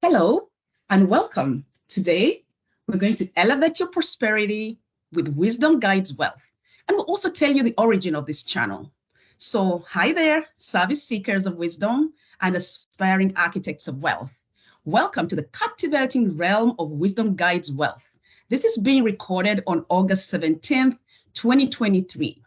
Hello and welcome. Today, we're going to elevate your prosperity with Wisdom Guides Wealth. And we'll also tell you the origin of this channel. So, hi there, service seekers of wisdom and aspiring architects of wealth. Welcome to the captivating realm of Wisdom Guides Wealth. This is being recorded on August 17th, 2023.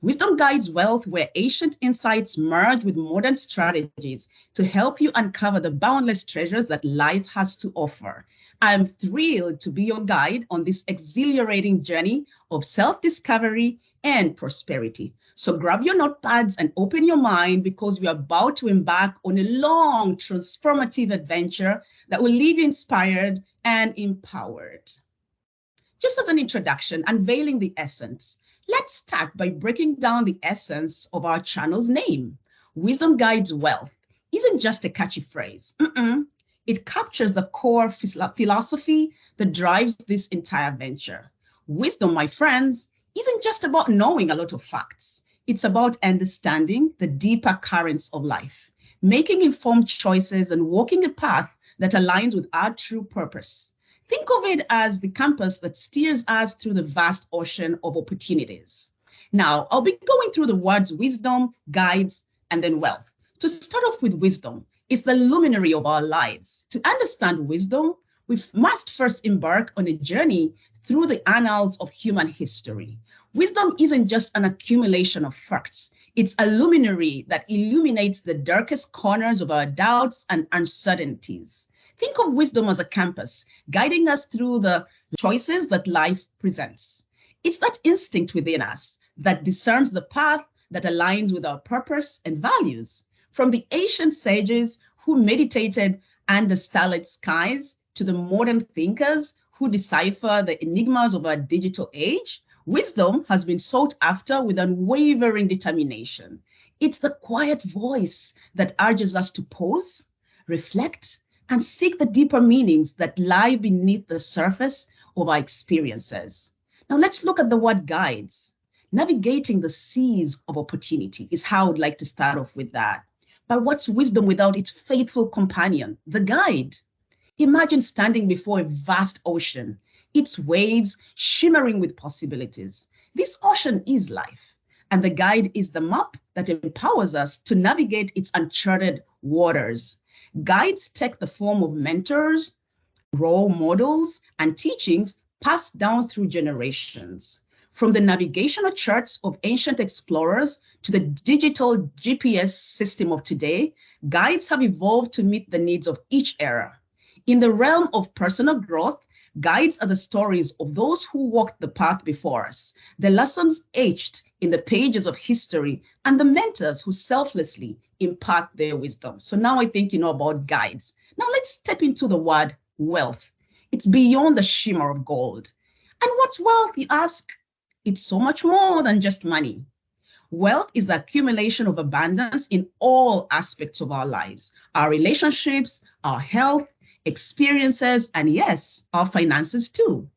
Wisdom Guides Wealth, where ancient insights merge with modern strategies to help you uncover the boundless treasures that life has to offer. I'm thrilled to be your guide on this exhilarating journey of self-discovery and prosperity. So grab your notepads and open your mind because we are about to embark on a long, transformative adventure that will leave you inspired and empowered. Just as an introduction, unveiling the essence, let's start by breaking down the essence of our channel's name. Wisdom Guides Wealth isn't just a catchy phrase. It captures the core philosophy that drives this entire venture. Wisdom, my friends, isn't just about knowing a lot of facts. It's about understanding the deeper currents of life, making informed choices and walking a path that aligns with our true purpose. Think of it as the compass that steers us through the vast ocean of opportunities. Now, I'll be going through the words wisdom, guides, and then wealth. To start off with wisdom, it's the luminary of our lives. To understand wisdom, we must first embark on a journey through the annals of human history. Wisdom isn't just an accumulation of facts. It's a luminary that illuminates the darkest corners of our doubts and uncertainties. Think of wisdom as a compass, guiding us through the choices that life presents. It's that instinct within us that discerns the path that aligns with our purpose and values. From the ancient sages who meditated under starlit skies to the modern thinkers who decipher the enigmas of our digital age, wisdom has been sought after with unwavering determination. It's the quiet voice that urges us to pause, reflect, and seek the deeper meanings that lie beneath the surface of our experiences. Now let's look at the word guides. Navigating the seas of opportunity is how I would like to start off with that. But what's wisdom without its faithful companion, the guide? Imagine standing before a vast ocean, its waves shimmering with possibilities. This ocean is life, and the guide is the map that empowers us to navigate its uncharted waters. Guides take the form of mentors, role models, and teachings passed down through generations. From the navigational charts of ancient explorers to the digital GPS system of today, guides have evolved to meet the needs of each era. In the realm of personal growth, guides are the stories of those who walked the path before us, the lessons etched in the pages of history, and the mentors who selflessly impart their wisdom. So now I think you know about guides. Now let's step into the word wealth. It's beyond the shimmer of gold. And what's wealth, you ask? It's so much more than just money. Wealth is the accumulation of abundance in all aspects of our lives, our relationships, our health, experiences, and yes, our finances too.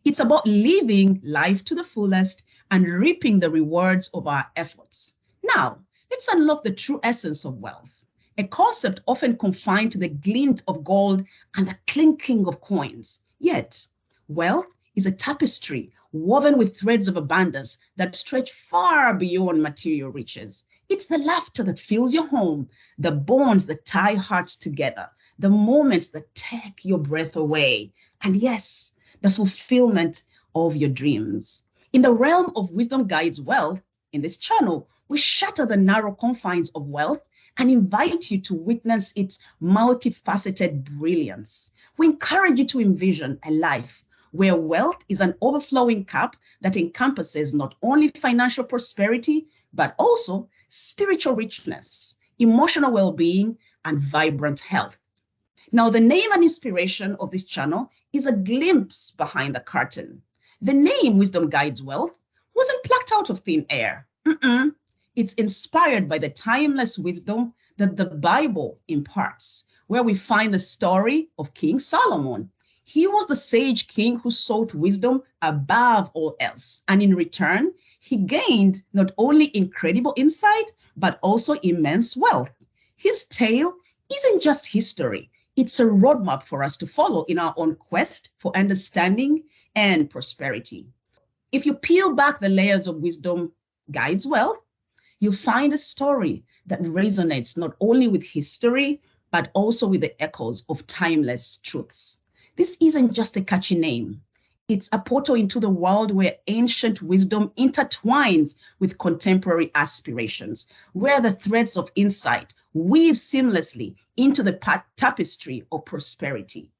It's about living life to the fullest and reaping the rewards of our efforts. Now, let's unlock the true essence of wealth, a concept often confined to the glint of gold and the clinking of coins. Yet, wealth is a tapestry woven with threads of abundance that stretch far beyond material riches. It's the laughter that fills your home, the bonds that tie hearts together, the moments that take your breath away, and yes, the fulfillment of your dreams. In the realm of Wisdom Guides Wealth, in this channel, we shatter the narrow confines of wealth and invite you to witness its multifaceted brilliance. We encourage you to envision a life where wealth is an overflowing cup that encompasses not only financial prosperity, but also spiritual richness, emotional well-being, and vibrant health. Now, the name and inspiration of this channel is a glimpse behind the curtain. The name Wisdom Guides Wealth wasn't plucked out of thin air. It's inspired by the timeless wisdom that the Bible imparts, where we find the story of King Solomon. He was the sage king who sought wisdom above all else. And in return, he gained not only incredible insight, but also immense wealth. His tale isn't just history. It's a roadmap for us to follow in our own quest for understanding and prosperity. If you peel back the layers of Wisdom Guides Wealth, you'll find a story that resonates not only with history, but also with the echoes of timeless truths. This isn't just a catchy name. It's a portal into the world where ancient wisdom intertwines with contemporary aspirations, where the threads of insight weave seamlessly into the tapestry of prosperity.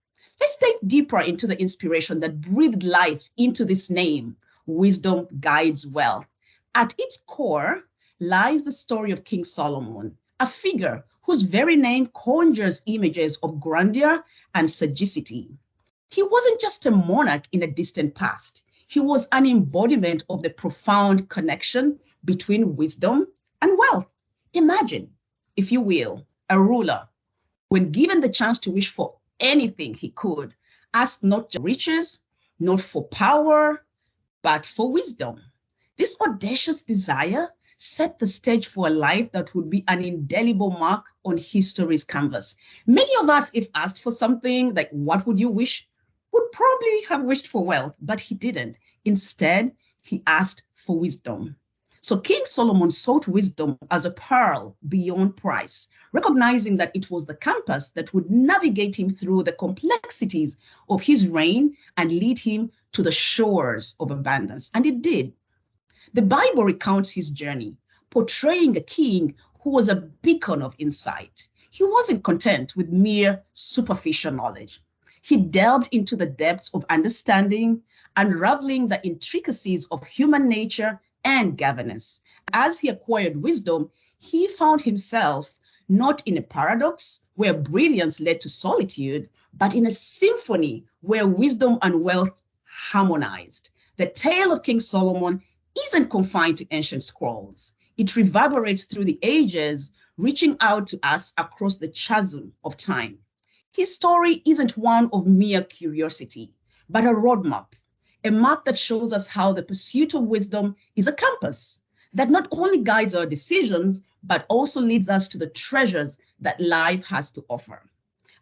Let's dive deeper into the inspiration that breathed life into this name, Wisdom Guides Wealth. At its core lies the story of King Solomon, a figure whose very name conjures images of grandeur and sagacity. He wasn't just a monarch in a distant past. He was an embodiment of the profound connection between wisdom and wealth. Imagine, if you will, a ruler, when given the chance to wish for anything he could, asked not just riches, not for power, but for wisdom. This audacious desire set the stage for a life that would be an indelible mark on history's canvas. Many of us, if asked for something like, what would you wish? Would probably have wished for wealth, but he didn't. Instead, he asked for wisdom. So King Solomon sought wisdom as a pearl beyond price, recognizing that it was the compass that would navigate him through the complexities of his reign and lead him to the shores of abundance. And it did. The Bible recounts his journey, portraying a king who was a beacon of insight. He wasn't content with mere superficial knowledge. He delved into the depths of understanding, unraveling the intricacies of human nature and governance. As he acquired wisdom, he found himself not in a paradox where brilliance led to solitude, but in a symphony where wisdom and wealth harmonized. The tale of King Solomon isn't confined to ancient scrolls. It reverberates through the ages, reaching out to us across the chasm of time. His story isn't one of mere curiosity, but a roadmap, a map that shows us how the pursuit of wisdom is a compass that not only guides our decisions, but also leads us to the treasures that life has to offer.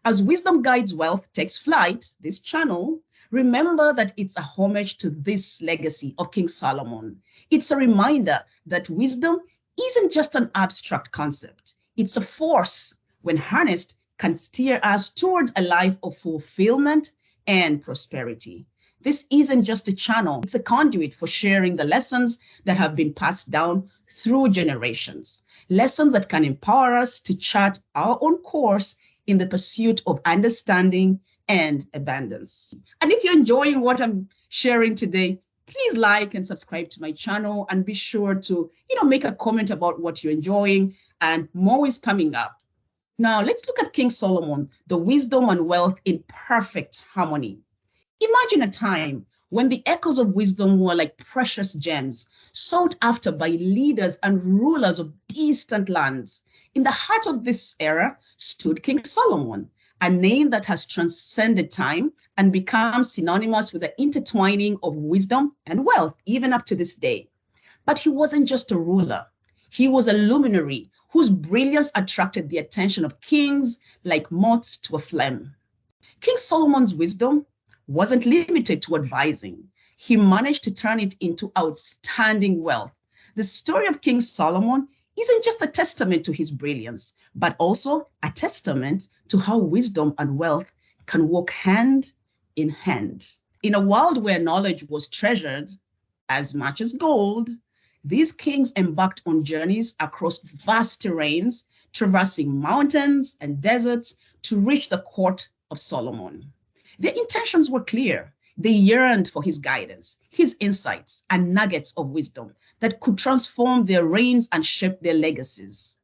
As Wisdom Guides Wealth takes flight, this channel, remember that it's a homage to this legacy of King Solomon. It's a reminder that wisdom isn't just an abstract concept. It's a force, when harnessed, can steer us towards a life of fulfillment and prosperity. This isn't just a channel, it's a conduit for sharing the lessons that have been passed down through generations, lessons that can empower us to chart our own course in the pursuit of understanding and abundance. And if you're enjoying what I'm sharing today, please like and subscribe to my channel and be sure to, make a comment about what you're enjoying, and more is coming up. Now, let's look at King Solomon, the wisdom and wealth in perfect harmony. Imagine a time when the echoes of wisdom were like precious gems, sought after by leaders and rulers of distant lands. In the heart of this era stood King Solomon, a name that has transcended time and become synonymous with the intertwining of wisdom and wealth, even up to this day. But he wasn't just a ruler. He was a luminary whose brilliance attracted the attention of kings like moths to a flame. King Solomon's wisdom wasn't limited to advising. He managed to turn it into outstanding wealth. The story of King Solomon isn't just a testament to his brilliance, but also a testament to how wisdom and wealth can walk hand in hand. In a world where knowledge was treasured as much as gold, these kings embarked on journeys across vast terrains, traversing mountains and deserts to reach the court of Solomon. Their intentions were clear. They yearned for his guidance, his insights, and nuggets of wisdom that could transform their reigns and shape their legacies.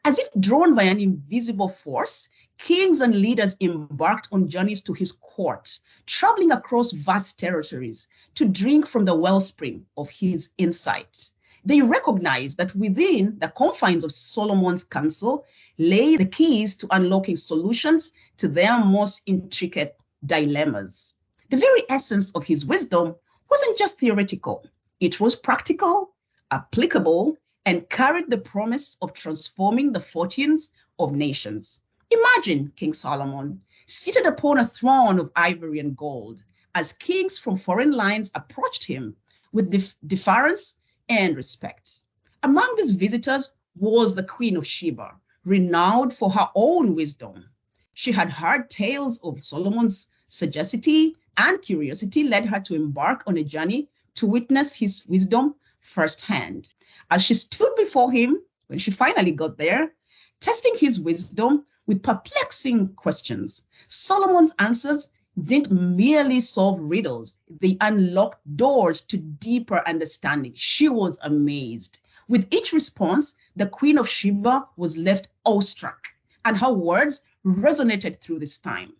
As if drawn by an invisible force, kings and leaders embarked on journeys to his court, traveling across vast territories to drink from the wellspring of his insight. They recognized that within the confines of Solomon's counsel lay the keys to unlocking solutions to their most intricate dilemmas. The very essence of his wisdom wasn't just theoretical. It was practical, applicable, and carried the promise of transforming the fortunes of nations. Imagine King Solomon seated upon a throne of ivory and gold as kings from foreign lands approached him with deference and respect. Among these visitors was the Queen of Sheba, renowned for her own wisdom. She had heard tales of Solomon's sagacity, and curiosity led her to embark on a journey to witness his wisdom firsthand. As she stood before him, when she finally got there, testing his wisdom with perplexing questions, Solomon's answers didn't merely solve riddles, they unlocked doors to deeper understanding. She was amazed. With each response, the Queen of Sheba was left awestruck, and her words resonated through this time.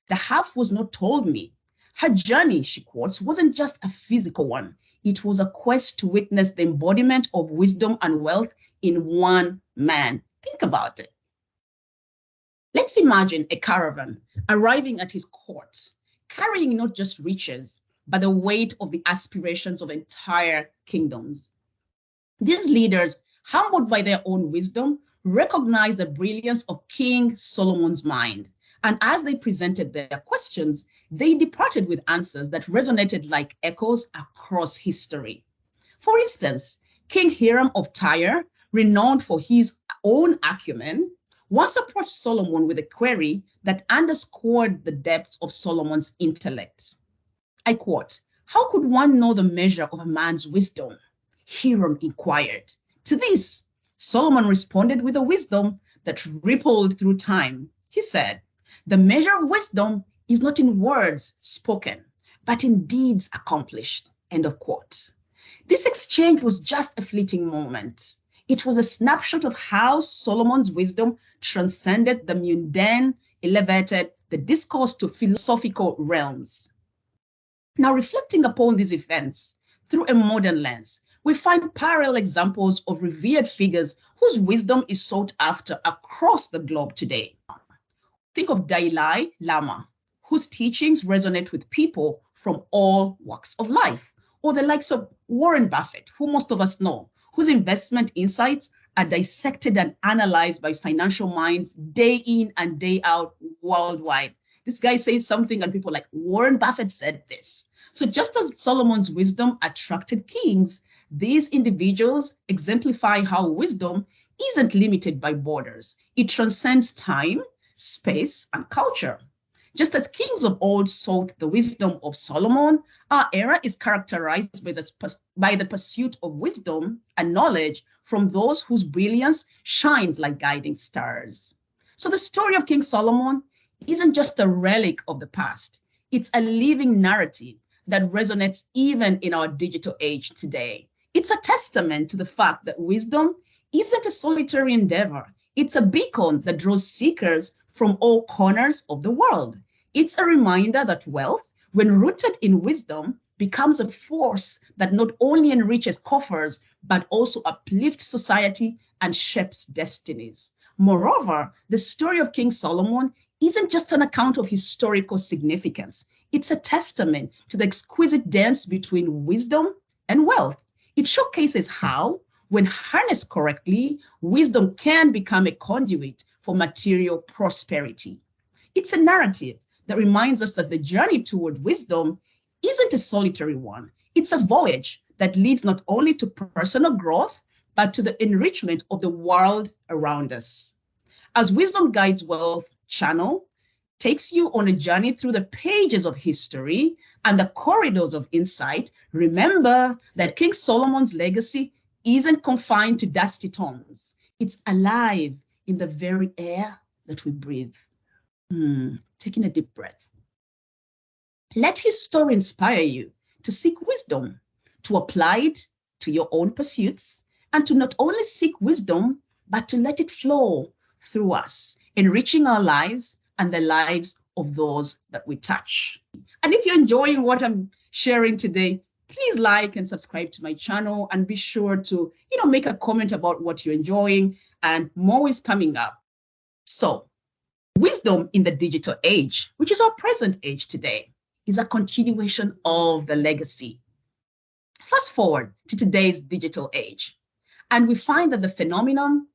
The half was not told me. Her journey, she quotes, wasn't just a physical one. It was a quest to witness the embodiment of wisdom and wealth in one man. Think about it. Let's imagine a caravan arriving at his court, carrying not just riches, but the weight of the aspirations of entire kingdoms. These leaders, humbled by their own wisdom, recognized the brilliance of King Solomon's mind. And as they presented their questions, they departed with answers that resonated like echoes across history. For instance, King Hiram of Tyre, renowned for his own acumen, once approached Solomon with a query that underscored the depths of Solomon's intellect. I quote, "How could one know the measure of a man's wisdom?" Hiram inquired. To this, Solomon responded with a wisdom that rippled through time. He said, "The measure of wisdom is not in words spoken, but in deeds accomplished." End of quote. This exchange was just a fleeting moment. It was a snapshot of how Solomon's wisdom transcended the mundane, elevated the discourse to philosophical realms. Now, reflecting upon these events through a modern lens, we find parallel examples of revered figures whose wisdom is sought after across the globe today. Think of Dalai Lama, whose teachings resonate with people from all walks of life, or the likes of Warren Buffett, who most of us know, whose investment insights are dissected and analyzed by financial minds day in and day out worldwide. This guy says something and people are like, Warren Buffett said this. So just as Solomon's wisdom attracted kings, these individuals exemplify how wisdom isn't limited by borders. It transcends time, space, and culture. Just as kings of old sought the wisdom of Solomon, our era is characterized by the pursuit of wisdom and knowledge from those whose brilliance shines like guiding stars. So the story of King Solomon isn't just a relic of the past. It's a living narrative that resonates even in our digital age today. It's a testament to the fact that wisdom isn't a solitary endeavor. It's a beacon that draws seekers from all corners of the world. It's a reminder that wealth, when rooted in wisdom, becomes a force that not only enriches coffers, but also uplifts society and shapes destinies. Moreover, the story of King Solomon isn't just an account of historical significance. It's a testament to the exquisite dance between wisdom and wealth. It showcases how, when harnessed correctly, wisdom can become a conduit for material prosperity. It's a narrative that reminds us that the journey toward wisdom isn't a solitary one. It's a voyage that leads not only to personal growth, but to the enrichment of the world around us. As Wisdom Guides Wealth channel takes you on a journey through the pages of history and the corridors of insight, remember that King Solomon's legacy isn't confined to dusty tomes. It's alive in the very air that we breathe. Taking a deep breath. Let his story inspire you to seek wisdom, to apply it to your own pursuits, and to not only seek wisdom, but to let it flow through us, enriching our lives and the lives of those that we touch. And if you're enjoying what I'm sharing today, please like and subscribe to my channel and be sure to, make a comment about what you're enjoying, and more is coming up. So, wisdom in the digital age, which is our present age today, is a continuation of the legacy. Fast forward to today's digital age, and we find that the phenomenon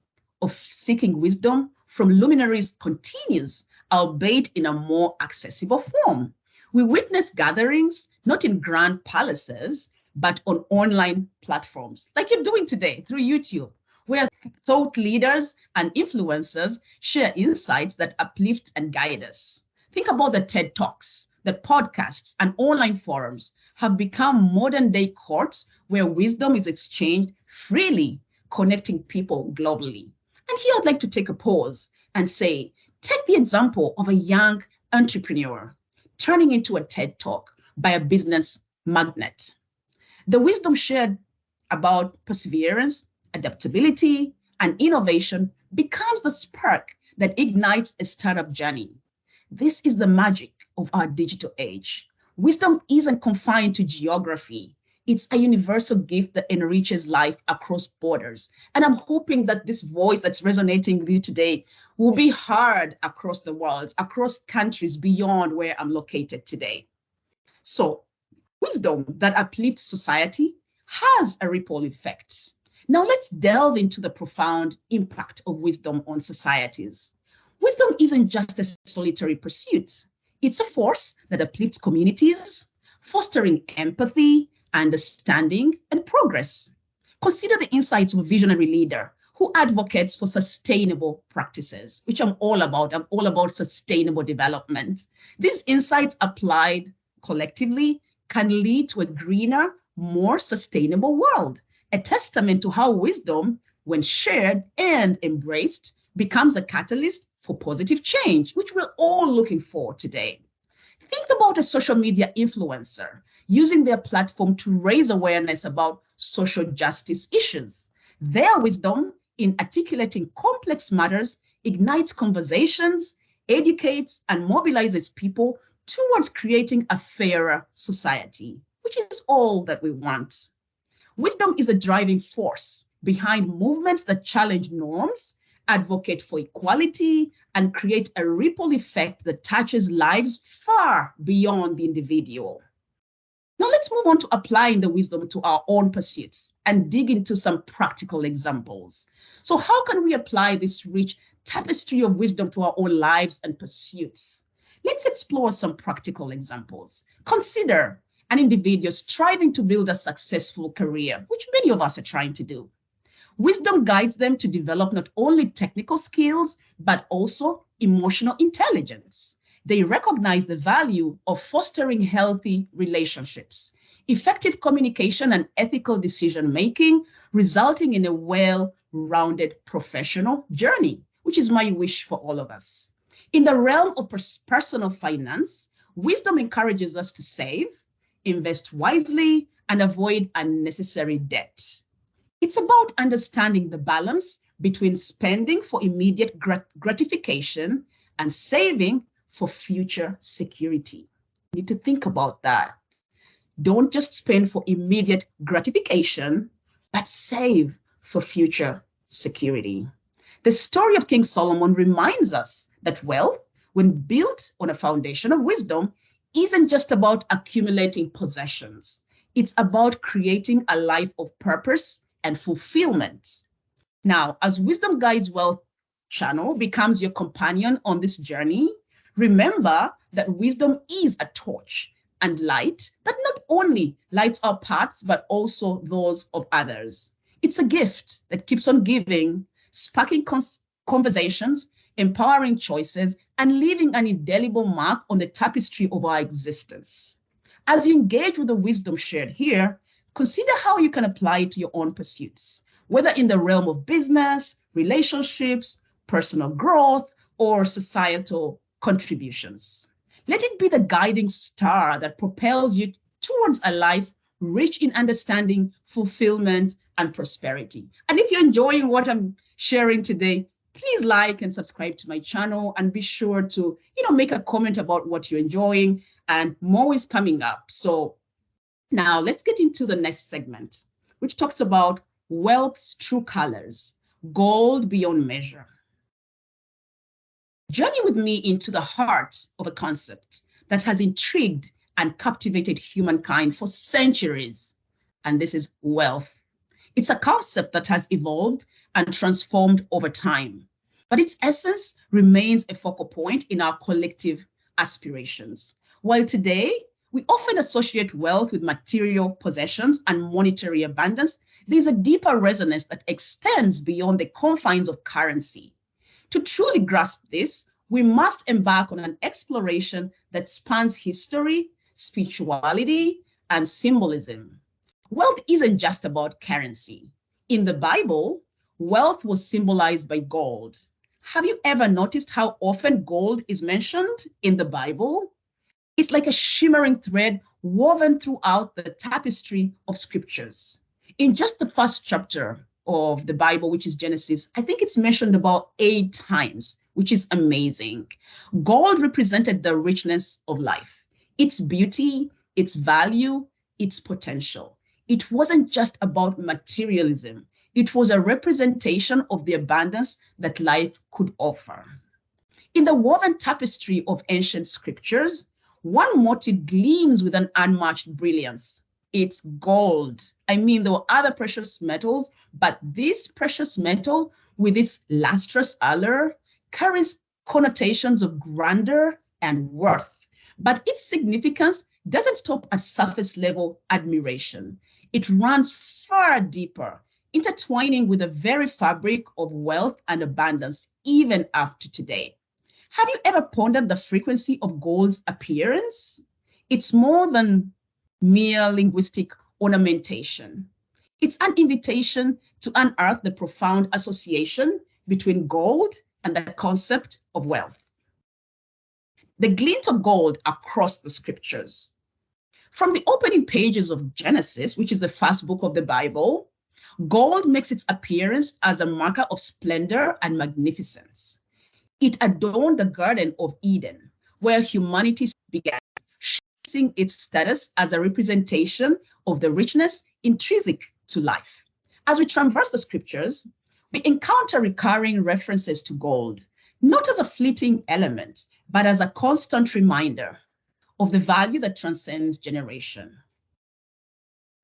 of seeking wisdom from luminaries continues, albeit in a more accessible form. We witness gatherings not in grand palaces, but on online platforms, like you're doing today through YouTube, where thought leaders and influencers share insights that uplift and guide us. Think about the TED Talks, the podcasts, and online forums have become modern day courts where wisdom is exchanged freely, connecting people globally. And here I'd like to take a pause and say, take the example of a young entrepreneur turning into a TED Talk by a business magnate. The wisdom shared about perseverance, adaptability, and innovation becomes the spark that ignites a startup journey. This is the magic of our digital age. Wisdom isn't confined to geography. It's a universal gift that enriches life across borders. And I'm hoping that this voice that's resonating with you today will be heard across the world, across countries beyond where I'm located today. So, wisdom that uplifts society has a ripple effect. Now let's delve into the profound impact of wisdom on societies. Wisdom isn't just a solitary pursuit. It's a force that uplifts communities, fostering empathy, understanding, and progress. Consider the insights of a visionary leader who advocates for sustainable practices, which I'm all about. I'm all about sustainable development. These insights applied collectively can lead to a greener, more sustainable world, a testament to how wisdom, when shared and embraced, becomes a catalyst for positive change, which we're all looking for today. Think about a social media influencer using their platform to raise awareness about social justice issues. Their wisdom in articulating complex matters ignites conversations, educates, and mobilizes people towards creating a fairer society, which is all that we want. Wisdom is a driving force behind movements that challenge norms, advocate for equality, and create a ripple effect that touches lives far beyond the individual. Now let's move on to applying the wisdom to our own pursuits and dig into some practical examples. So how can we apply this rich tapestry of wisdom to our own lives and pursuits? Let's explore some practical examples. Consider an individual striving to build a successful career, which many of us are trying to do. Wisdom guides them to develop not only technical skills, but also emotional intelligence. They recognize the value of fostering healthy relationships, effective communication, and ethical decision-making, resulting in a well-rounded professional journey, which is my wish for all of us. In the realm of personal finance, wisdom encourages us to save, invest wisely, and avoid unnecessary debt. It's about understanding the balance between spending for immediate gratification and saving for future security. You need to think about that. Don't just spend for immediate gratification, but save for future security. The story of King Solomon reminds us that wealth, when built on a foundation of wisdom, isn't just about accumulating possessions. It's about creating a life of purpose and fulfillment. Now, as Wisdom Guides Wealth channel becomes your companion on this journey, remember that wisdom is a torch and light that not only lights our paths, but also those of others. It's a gift that keeps on giving, sparking conversations, empowering choices, and leaving an indelible mark on the tapestry of our existence. As you engage with the wisdom shared here, consider how you can apply it to your own pursuits, whether in the realm of business, relationships, personal growth, or societal contributions. Let it be the guiding star that propels you towards a life rich in understanding, fulfillment, and prosperity. And if you're enjoying what I'm sharing today, please like and subscribe to my channel and be sure to, make a comment about what you're enjoying, and more is coming up. So now let's get into the next segment, which talks about wealth's true colors, gold beyond measure. Journey with me into the heart of a concept that has intrigued and captivated humankind for centuries, and this is wealth. It's a concept that has evolved and transformed over time, but its essence remains a focal point in our collective aspirations. While today, we often associate wealth with material possessions and monetary abundance, there's a deeper resonance that extends beyond the confines of currency. To truly grasp this, we must embark on an exploration that spans history, spirituality, and symbolism. Wealth isn't just about currency. In the Bible, wealth was symbolized by gold. Have you ever noticed how often gold is mentioned in the Bible? It's like a shimmering thread woven throughout the tapestry of scriptures. In just the first chapter of the Bible, which is Genesis, I think it's mentioned about 8 times, which is amazing. Gold represented the richness of life, its beauty, its value, its potential. It wasn't just about materialism. It was a representation of the abundance that life could offer. In the woven tapestry of ancient scriptures, one motif gleams with an unmatched brilliance. It's gold. I mean, there were other precious metals, but this precious metal, with its lustrous allure, carries connotations of grandeur and worth. But its significance doesn't stop at surface level admiration. It runs far deeper, intertwining with the very fabric of wealth and abundance, even after today. Have you ever pondered the frequency of gold's appearance? It's more than mere linguistic ornamentation. It's an invitation to unearth the profound association between gold and the concept of wealth. The glint of gold across the scriptures. From the opening pages of Genesis, which is the first book of the Bible, gold makes its appearance as a marker of splendor and magnificence. It adorned the Garden of Eden, where humanity began, showcasing its status as a representation of the richness intrinsic to life. As we traverse the scriptures, we encounter recurring references to gold, not as a fleeting element, but as a constant reminder of the value that transcends generation.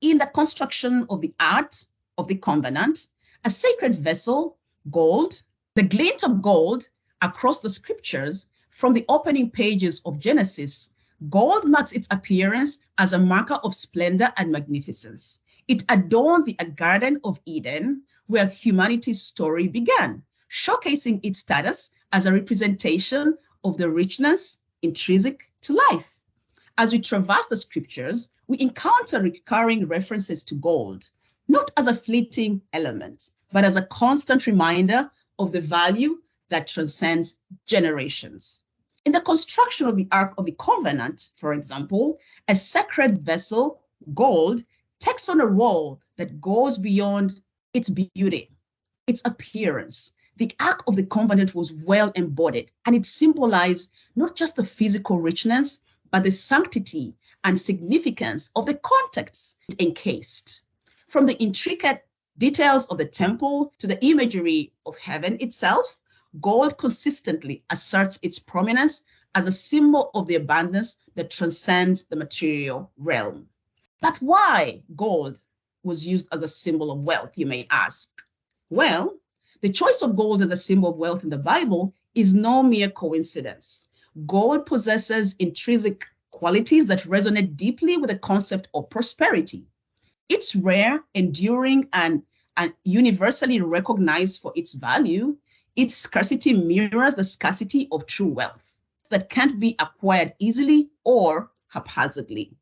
In the construction of the Ark of the Covenant, a sacred vessel, gold, the glint of gold across the scriptures from the opening pages of Genesis, gold marks its appearance as a marker of splendor and magnificence. It adorned the Garden of Eden, where humanity's story began, showcasing its status as a representation of the richness intrinsic to life. As we traverse the scriptures, we encounter recurring references to gold, not as a fleeting element, but as a constant reminder of the value that transcends generations. In the construction of the Ark of the Covenant, for example, a sacred vessel, gold, takes on a role that goes beyond its beauty, its appearance. The Ark of the Covenant was well embodied, and it symbolized not just the physical richness, but the sanctity and significance of the context it encased. From the intricate details of the temple to the imagery of heaven itself, gold consistently asserts its prominence as a symbol of the abundance that transcends the material realm. But why gold was used as a symbol of wealth, you may ask? Well, the choice of gold as a symbol of wealth in the Bible is no mere coincidence. Gold possesses intrinsic qualities that resonate deeply with the concept of prosperity. It's rare, enduring, and universally recognized for its value. Its scarcity mirrors the scarcity of true wealth that can't be acquired easily or haphazardly.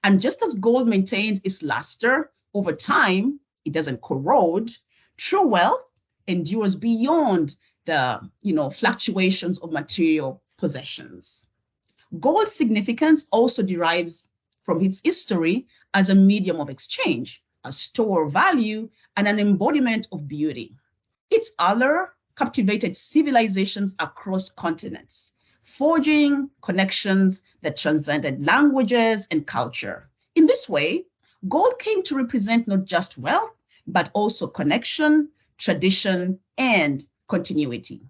And just as gold maintains its luster over time, it doesn't corrode, true wealth endures beyond the fluctuations of material possessions. Gold's significance also derives from its history as a medium of exchange, a store of value, and an embodiment of beauty. Its allure captivated civilizations across continents, forging connections that transcended languages and culture. In this way, gold came to represent not just wealth, but also connection, tradition, and continuity.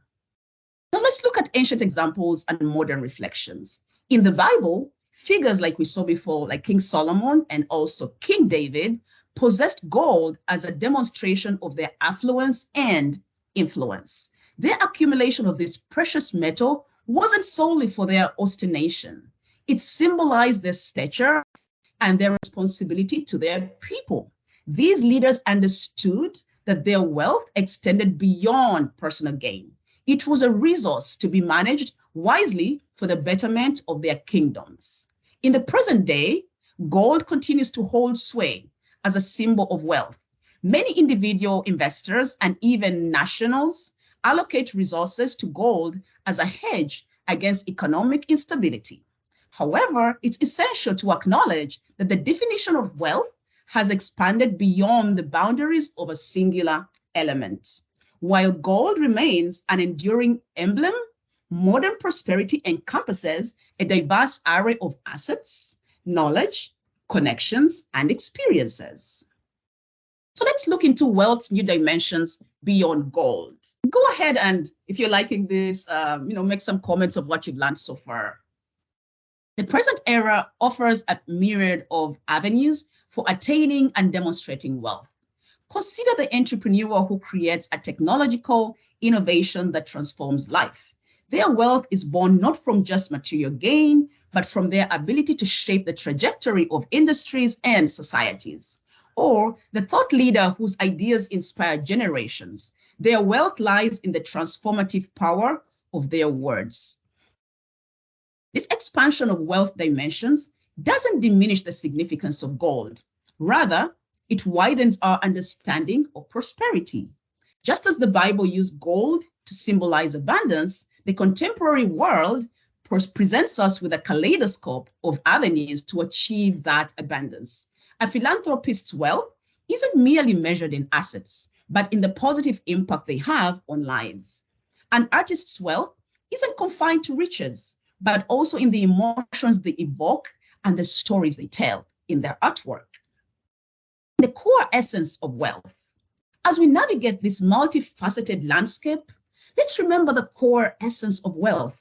Now let's look at ancient examples and modern reflections. In the Bible, figures like we saw before, like King Solomon and also King David, possessed gold as a demonstration of their affluence and influence. Their accumulation of this precious metal wasn't solely for their ostentation. It symbolized their stature and their responsibility to their people. These leaders understood that their wealth extended beyond personal gain. It was a resource to be managed wisely for the betterment of their kingdoms. In the present day, gold continues to hold sway as a symbol of wealth. Many individual investors and even nationals allocate resources to gold as a hedge against economic instability. However, it's essential to acknowledge that the definition of wealth has expanded beyond the boundaries of a singular element. While gold remains an enduring emblem, modern prosperity encompasses a diverse array of assets, knowledge, connections, and experiences. So let's look into wealth's new dimensions beyond gold. Go ahead and, if you're liking this, make some comments of what you've learned so far. The present era offers a myriad of avenues for attaining and demonstrating wealth. Consider the entrepreneur who creates a technological innovation that transforms life. Their wealth is born not from just material gain, but from their ability to shape the trajectory of industries and societies. Or the thought leader whose ideas inspire generations. Their wealth lies in the transformative power of their words. This expansion of wealth dimensions doesn't diminish the significance of gold. Rather, it widens our understanding of prosperity. Just as the Bible used gold to symbolize abundance, the contemporary world presents us with a kaleidoscope of avenues to achieve that abundance. A philanthropist's wealth isn't merely measured in assets, but in the positive impact they have on lives. An artist's wealth isn't confined to riches, but also in the emotions they evoke and the stories they tell in their artwork. The core essence of wealth. As we navigate this multifaceted landscape, let's remember the core essence of wealth.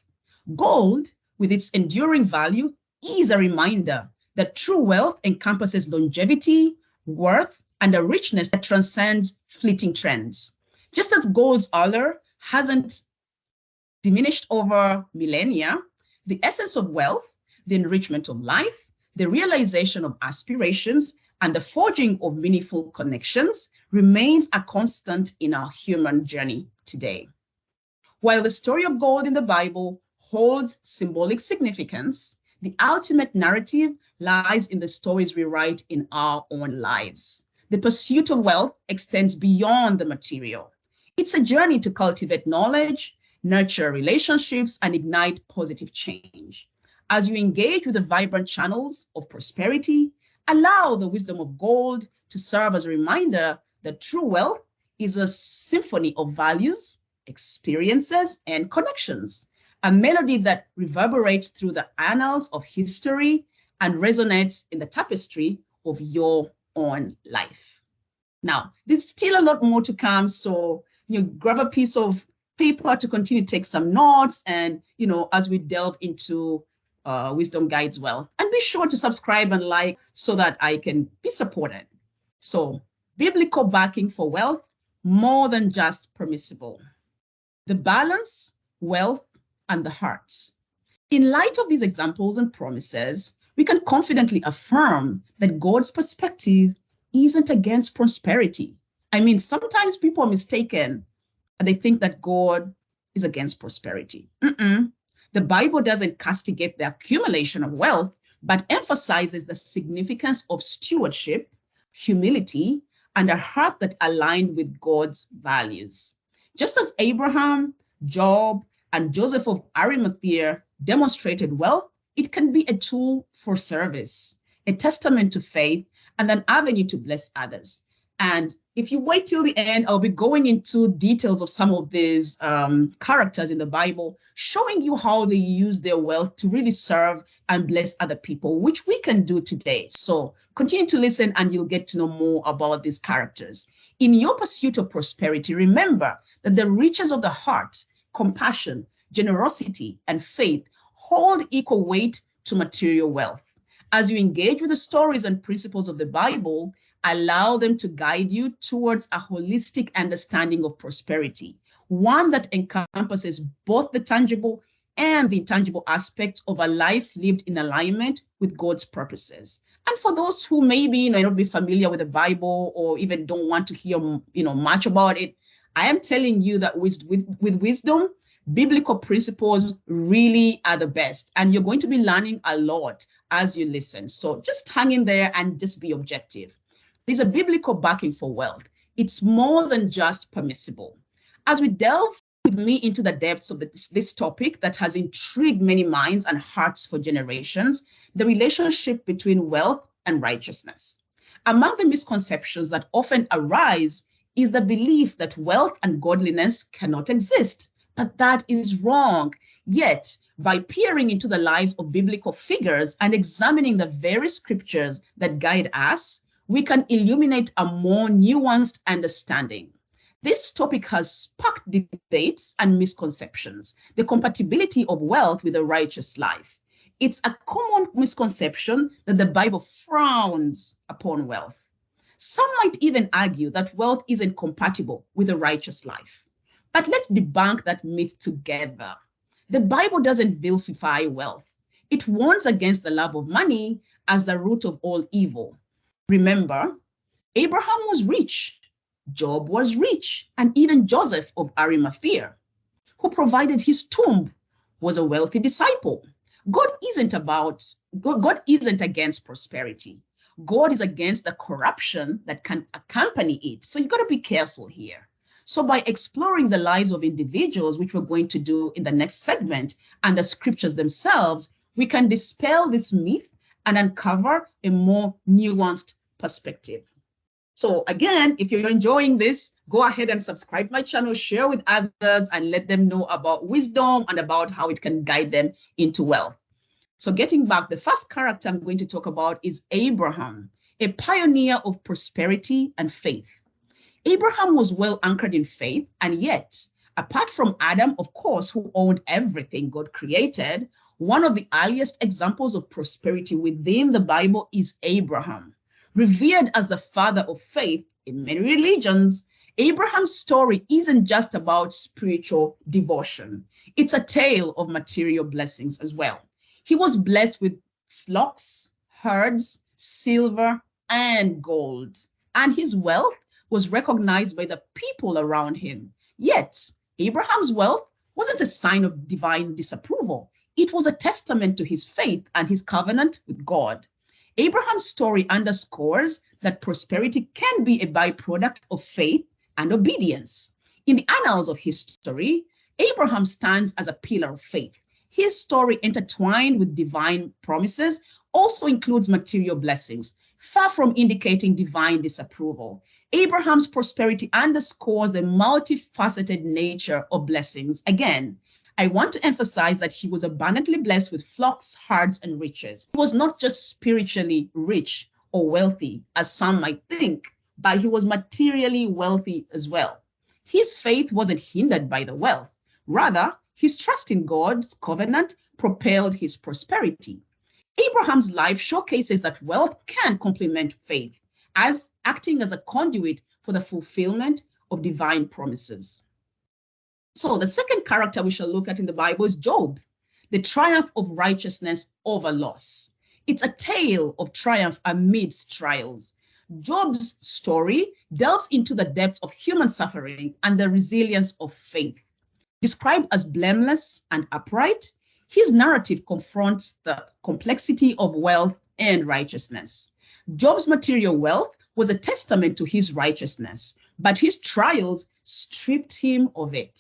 Gold, with its enduring value, is a reminder that true wealth encompasses longevity, worth, and a richness that transcends fleeting trends. Just as gold's allure hasn't diminished over millennia, the essence of wealth, the enrichment of life, the realization of aspirations, and the forging of meaningful connections remains a constant in our human journey today. While the story of gold in the Bible holds symbolic significance, the ultimate narrative lies in the stories we write in our own lives. The pursuit of wealth extends beyond the material. It's a journey to cultivate knowledge, nurture relationships, and ignite positive change. As you engage with the vibrant channels of prosperity, allow the wisdom of gold to serve as a reminder that true wealth is a symphony of values, experiences, and connections, a melody that reverberates through the annals of history and resonates in the tapestry of your own life. Now, there's still a lot more to come, so grab a piece of paper to continue to take some notes, and as we delve into Wisdom Guides Wealth. And be sure to subscribe and like so that I can be supported. So, biblical backing for wealth, more than just permissible. The balance, wealth, and the heart. In light of these examples and promises, we can confidently affirm that God's perspective isn't against prosperity. I mean, sometimes people are mistaken and they think that God is against prosperity. The Bible doesn't castigate the accumulation of wealth, but emphasizes the significance of stewardship, humility, and a heart that aligned with God's values. Just as Abraham, Job, and Joseph of Arimathea demonstrated wealth, it can be a tool for service, a testament to faith, and an avenue to bless others. And if you wait till the end, I'll be going into details of some of these characters in the Bible, showing you how they use their wealth to really serve and bless other people, which we can do today. So continue to listen and you'll get to know more about these characters. In your pursuit of prosperity, remember that the riches of the heart, compassion, generosity, and faith hold equal weight to material wealth. As you engage with the stories and principles of the Bible, allow them to guide you towards a holistic understanding of prosperity, one that encompasses both the tangible and the intangible aspects of a life lived in alignment with God's purposes. And for those who maybe not be familiar with the Bible or even don't want to hear much about it, I am telling you that with wisdom, biblical principles really are the best, and you're going to be learning a lot as you listen. So just hang in there and just be objective. There's a biblical backing for wealth. It's more than just permissible. As we delve with me into the depths of this topic that has intrigued many minds and hearts for generations, the relationship between wealth and righteousness. Among the misconceptions that often arise is the belief that wealth and godliness cannot exist, but that is wrong. Yet, by peering into the lives of biblical figures and examining the very scriptures that guide us, we can illuminate a more nuanced understanding. This topic has sparked debates and misconceptions, the compatibility of wealth with a righteous life. It's a common misconception that the Bible frowns upon wealth. Some might even argue that wealth isn't compatible with a righteous life. But let's debunk that myth together. The Bible doesn't vilify wealth. It warns against the love of money as the root of all evil. Remember, Abraham was rich, Job was rich, and even Joseph of Arimathea, who provided his tomb, was a wealthy disciple. God isn't against prosperity. God is against the corruption that can accompany it. So you got to be careful here. So by exploring the lives of individuals, which we're going to do in the next segment, and the scriptures themselves, we can dispel this myth and uncover a more nuanced perspective. So again, if you're enjoying this, go ahead and subscribe to my channel, share with others, and let them know about wisdom and about how it can guide them into wealth. So getting back, the first character I'm going to talk about is Abraham, a pioneer of prosperity and faith. Abraham was well anchored in faith, and yet, apart from Adam, of course, who owned everything God created, one of the earliest examples of prosperity within the Bible is Abraham. Revered as the father of faith in many religions, Abraham's story isn't just about spiritual devotion. It's a tale of material blessings as well. He was blessed with flocks, herds, silver, and gold, and his wealth was recognized by the people around him. Yet, Abraham's wealth wasn't a sign of divine disapproval. It was a testament to his faith and his covenant with God. Abraham's story underscores that prosperity can be a byproduct of faith and obedience. In the annals of history, Abraham stands as a pillar of faith. His story, intertwined with divine promises, also includes material blessings, far from indicating divine disapproval. Abraham's prosperity underscores the multifaceted nature of blessings. Again, I want to emphasize that he was abundantly blessed with flocks, herds, and riches. He was not just spiritually rich or wealthy, as some might think, but he was materially wealthy as well. His faith wasn't hindered by the wealth. Rather, his trust in God's covenant propelled his prosperity. Abraham's life showcases that wealth can complement faith, as acting as a conduit for the fulfillment of divine promises. So the second character we shall look at in the Bible is Job, the triumph of righteousness over loss. It's a tale of triumph amidst trials. Job's story delves into the depths of human suffering and the resilience of faith. Described as blameless and upright, his narrative confronts the complexity of wealth and righteousness. Job's material wealth was a testament to his righteousness, but his trials stripped him of it.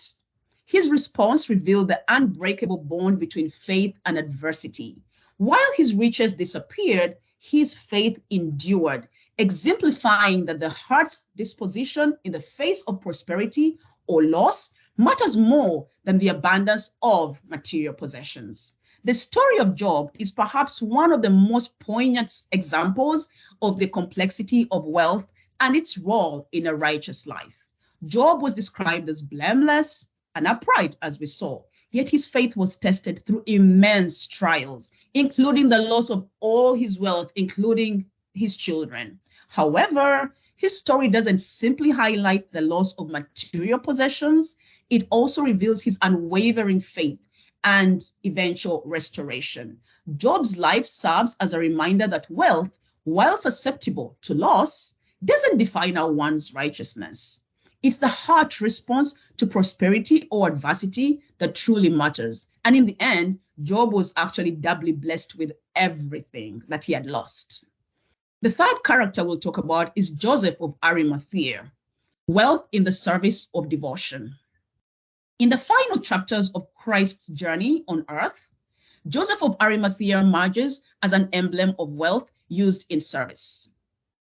His response revealed the unbreakable bond between faith and adversity. While his riches disappeared, his faith endured, exemplifying that the heart's disposition in the face of prosperity or loss matters more than the abundance of material possessions. The story of Job is perhaps one of the most poignant examples of the complexity of wealth and its role in a righteous life. Job was described as blameless and upright, as we saw, yet his faith was tested through immense trials, including the loss of all his wealth, including his children. However, his story doesn't simply highlight the loss of material possessions. it also reveals his unwavering faith and eventual restoration. Job's life serves as a reminder that wealth, while susceptible to loss, doesn't define one's righteousness. It's the heart response to prosperity or adversity that truly matters. And in the end, Job was actually doubly blessed with everything that he had lost. The third character we'll talk about is Joseph of Arimathea, wealth in the service of devotion. In the final chapters of Christ's journey on earth, Joseph of Arimathea emerges as an emblem of wealth used in service.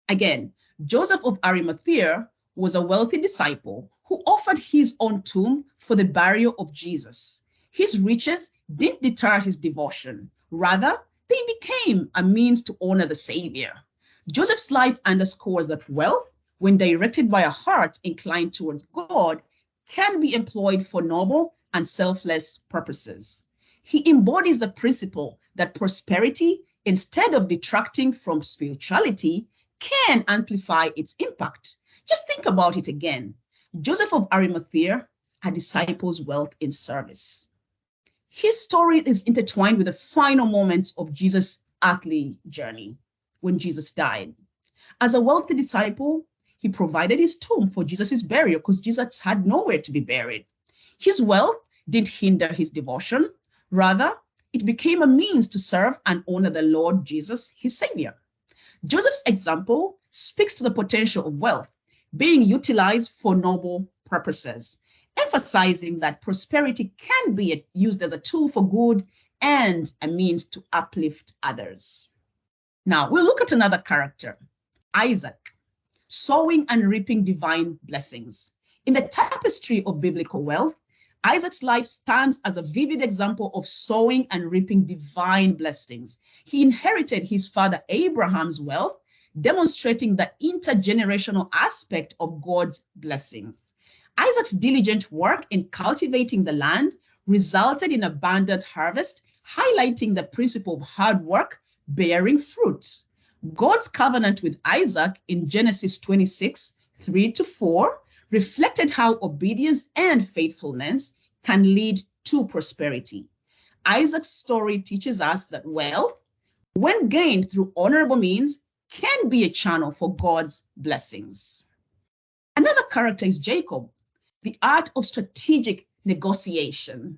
Again, Joseph of Arimathea was a wealthy disciple who offered his own tomb for the burial of Jesus. His riches didn't deter his devotion. Rather, they became a means to honor the Savior. Joseph's life underscores that wealth, when directed by a heart inclined towards God, can be employed for noble and selfless purposes. He embodies the principle that prosperity, instead of detracting from spirituality, can amplify its impact. Just think about it again. Joseph of Arimathea, a disciple's wealth in service. His story is intertwined with the final moments of Jesus' earthly journey when Jesus died. As a wealthy disciple, he provided his tomb for Jesus' burial because Jesus had nowhere to be buried. His wealth didn't hinder his devotion. Rather, it became a means to serve and honor the Lord Jesus, his Savior. Joseph's example speaks to the potential of wealth being utilized for noble purposes, emphasizing that prosperity can be used as a tool for good and a means to uplift others. Now, we'll look at another character, Isaac, sowing and reaping divine blessings. In the tapestry of biblical wealth, Isaac's life stands as a vivid example of sowing and reaping divine blessings. He inherited his father Abraham's wealth, demonstrating the intergenerational aspect of God's blessings. Isaac's diligent work in cultivating the land resulted in abundant harvest, highlighting the principle of hard work bearing fruit. God's covenant with Isaac in Genesis 26, 3-4, reflected how obedience and faithfulness can lead to prosperity. Isaac's story teaches us that wealth, when gained through honorable means, can be a channel for God's blessings. Another character is Jacob, the art of strategic negotiation.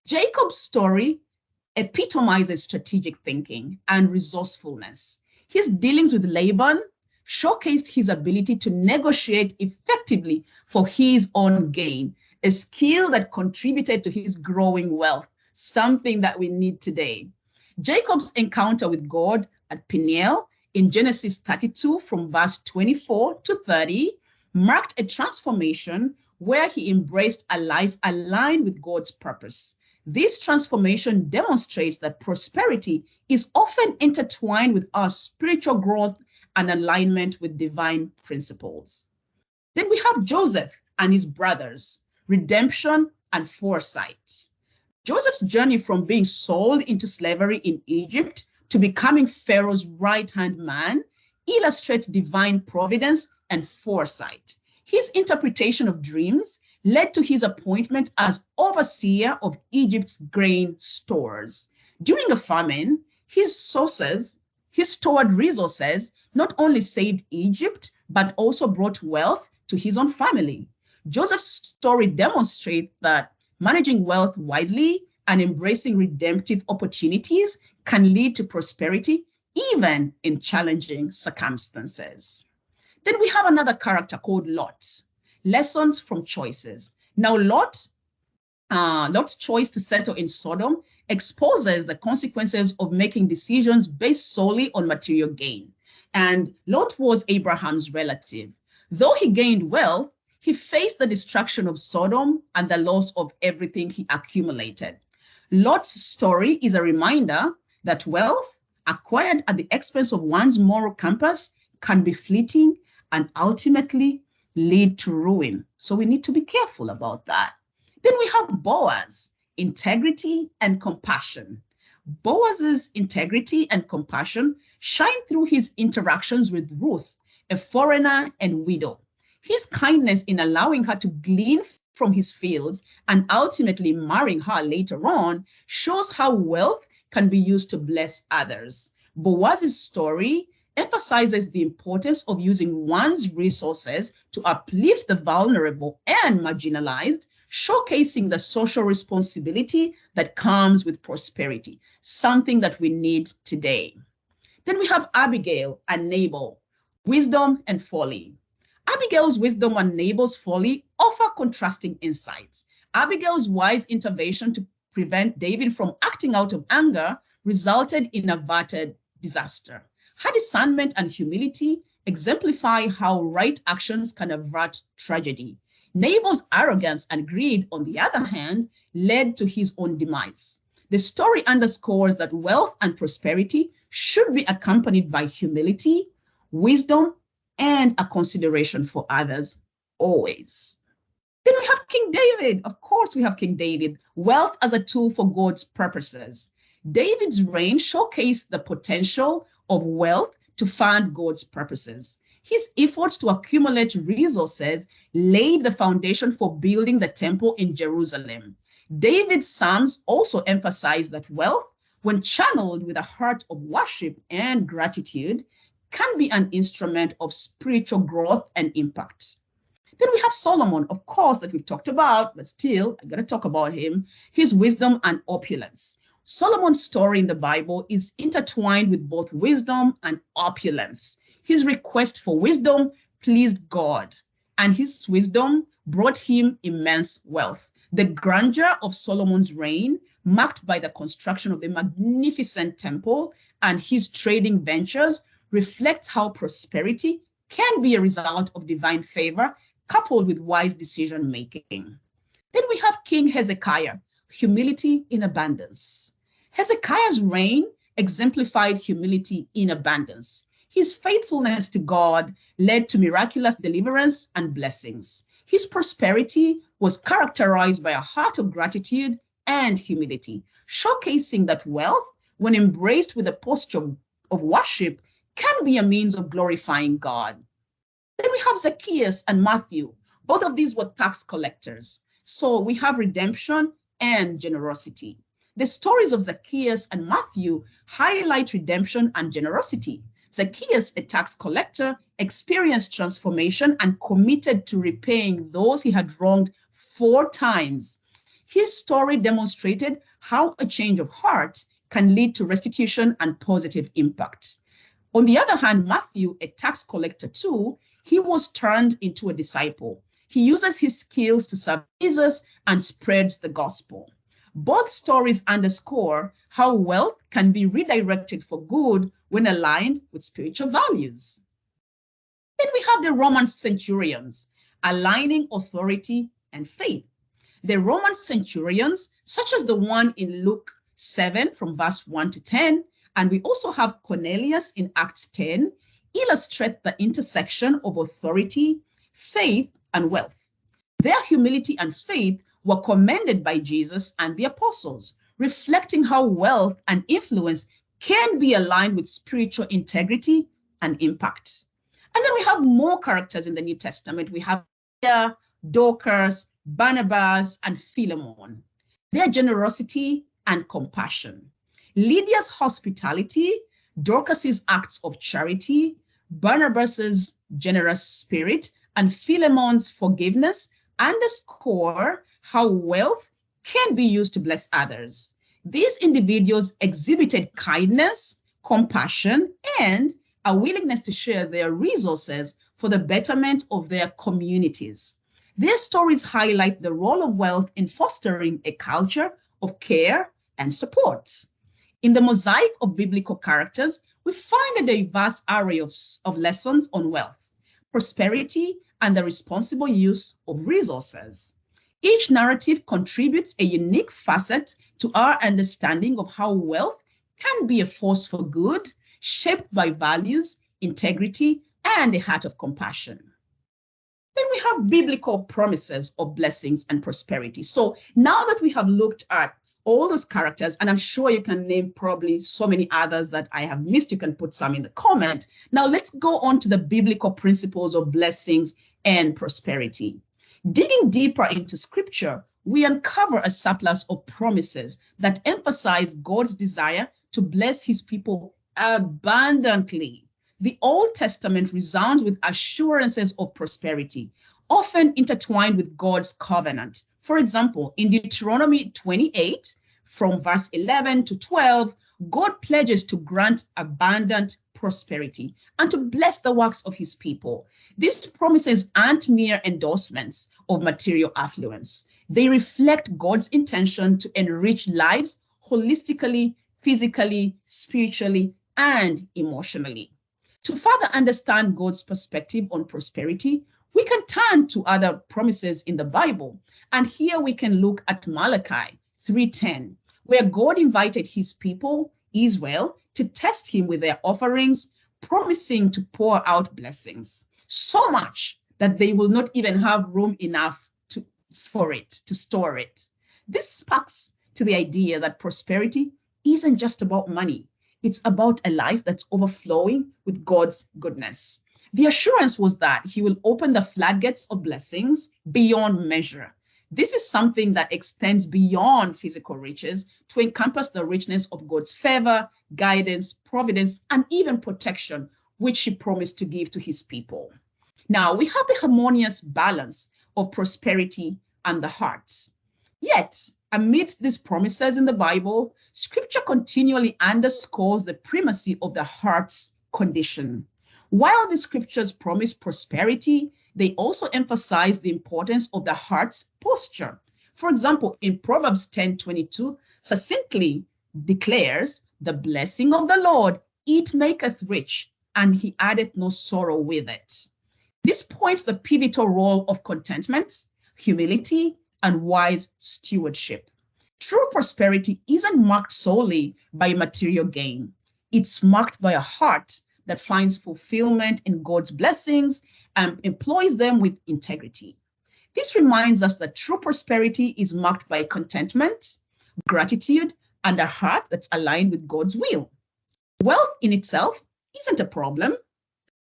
Jacob's story epitomizes strategic thinking and resourcefulness. His dealings with Laban showcased his ability to negotiate effectively for his own gain, a skill that contributed to his growing wealth, something that we need today. Jacob's encounter with God at Peniel in Genesis 32 from verse 24-30 marked a transformation where he embraced a life aligned with God's purpose. This transformation demonstrates that prosperity is often intertwined with our spiritual growth and alignment with divine principles. Then we have Joseph and his brothers, redemption and foresight. Joseph's journey from being sold into slavery in Egypt to becoming Pharaoh's right-hand man illustrates divine providence and foresight. His interpretation of dreams led to his appointment as overseer of Egypt's grain stores. During a famine, his stored resources not only saved Egypt, but also brought wealth to his own family. Joseph's story demonstrates that managing wealth wisely and embracing redemptive opportunities can lead to prosperity, even in challenging circumstances. Then we have another character called Lot, lessons from choices. Now, Lot's choice to settle in Sodom exposes the consequences of making decisions based solely on material gain. And Lot was Abraham's relative. Though he gained wealth, he faced the destruction of Sodom and the loss of everything he accumulated. Lot's story is a reminder that wealth acquired at the expense of one's moral compass can be fleeting and ultimately lead to ruin. So we need to be careful about that. Then we have Boaz, integrity and compassion. Boaz's integrity and compassion shine through his interactions with Ruth, a foreigner and widow. His kindness in allowing her to glean from his fields and ultimately marrying her later on shows how wealth can be used to bless others. Boaz's story emphasizes the importance of using one's resources to uplift the vulnerable and marginalized, showcasing the social responsibility that comes with prosperity, something that we need today. Then we have Abigail and Nabal, wisdom and folly. Abigail's wisdom and Nabal's folly offer contrasting insights. Abigail's wise intervention to prevent David from acting out of anger resulted in averted disaster. Her discernment and humility exemplify how right actions can avert tragedy. Nabal's arrogance and greed, on the other hand, led to his own demise. The story underscores that wealth and prosperity should be accompanied by humility, wisdom, and a consideration for others always. Then we have King David. Of course, we have King David, wealth as a tool for God's purposes. David's reign showcased the potential of wealth to fund God's purposes. His efforts to accumulate resources laid the foundation for building the temple in Jerusalem. David's Psalms also emphasize that wealth, when channeled with a heart of worship and gratitude, can be an instrument of spiritual growth and impact. Then we have Solomon, of course, that we've talked about, but still, I got to talk about him, his wisdom and opulence. Solomon's story in the Bible is intertwined with both wisdom and opulence. His request for wisdom pleased God, and his wisdom brought him immense wealth. The grandeur of Solomon's reign, marked by the construction of a magnificent temple and his trading ventures, reflects how prosperity can be a result of divine favor coupled with wise decision making. Then we have King Hezekiah, humility in abundance. Hezekiah's reign exemplified humility in abundance. His faithfulness to God led to miraculous deliverance and blessings. His prosperity was characterized by a heart of gratitude and humility, showcasing that wealth, when embraced with a posture of worship, can be a means of glorifying God. Then we have Zacchaeus and Matthew. Both of these were tax collectors. So we have redemption and generosity. The stories of Zacchaeus and Matthew highlight redemption and generosity. Zacchaeus, a tax collector, experienced transformation and committed to repaying those he had wronged 4 times. His story demonstrated how a change of heart can lead to restitution and positive impact. On the other hand, Matthew, a tax collector too, he was turned into a disciple. He uses his skills to serve Jesus and spreads the gospel. Both stories underscore how wealth can be redirected for good when aligned with spiritual values. Then we have the Roman centurions, aligning authority and faith. The Roman centurions, such as the one in Luke 7 from verse 1 to 10, and we also have Cornelius in Acts 10, illustrate the intersection of authority, faith, and wealth. Their humility and faith were commended by Jesus and the apostles, reflecting how wealth and influence can be aligned with spiritual integrity and impact. And then we have more characters in the New Testament. We have Dorcas, Barnabas, and Philemon. Their generosity and compassion. Lydia's hospitality, Dorcas's acts of charity, Barnabas's generous spirit, and Philemon's forgiveness underscore how wealth can be used to bless others. These individuals exhibited kindness, compassion, and a willingness to share their resources for the betterment of their communities. Their stories highlight the role of wealth in fostering a culture of care and support. In the mosaic of biblical characters, we find a diverse array of lessons on wealth, prosperity, and the responsible use of resources. Each narrative contributes a unique facet to our understanding of how wealth can be a force for good, shaped by values, integrity, and a heart of compassion. Then we have biblical promises of blessings and prosperity. So now that we have looked at all those characters, and I'm sure you can name probably so many others that I have missed, you can put some in the comment. Now let's go on to the biblical principles of blessings and prosperity. Digging deeper into scripture, we uncover a surplus of promises that emphasize God's desire to bless his people abundantly. The Old Testament resounds with assurances of prosperity, often intertwined with God's covenant. For example, in Deuteronomy 28, from verse 11 to 12, God pledges to grant abundant prosperity and to bless the works of his people. These promises aren't mere endorsements of material affluence. They reflect God's intention to enrich lives holistically, physically, spiritually, and emotionally. To further understand God's perspective on prosperity, we can turn to other promises in the Bible. And here we can look at Malachi 3:10, where God invited his people, Israel, to test him with their offerings, promising to pour out blessings, so much that they will not even have room enough to store it. This sparks to the idea that prosperity isn't just about money. It's about a life that's overflowing with God's goodness. The assurance was that he will open the floodgates of blessings beyond measure. This is something that extends beyond physical riches to encompass the richness of God's favor, guidance, providence, and even protection, which he promised to give to his people. Now, we have the harmonious balance of prosperity and the hearts. Yet, amidst these promises in the Bible, scripture continually underscores the primacy of the heart's condition. While the scriptures promise prosperity, they also emphasize the importance of the heart's posture. For example, in Proverbs 10:22, succinctly declares, "The blessing of the Lord, it maketh rich, and he addeth no sorrow with it." This points the pivotal role of contentment, humility, and wise stewardship. True prosperity isn't marked solely by material gain. It's marked by a heart that finds fulfillment in God's blessings and employs them with integrity. This reminds us that true prosperity is marked by contentment, gratitude, and a heart that's aligned with God's will. Wealth in itself isn't a problem.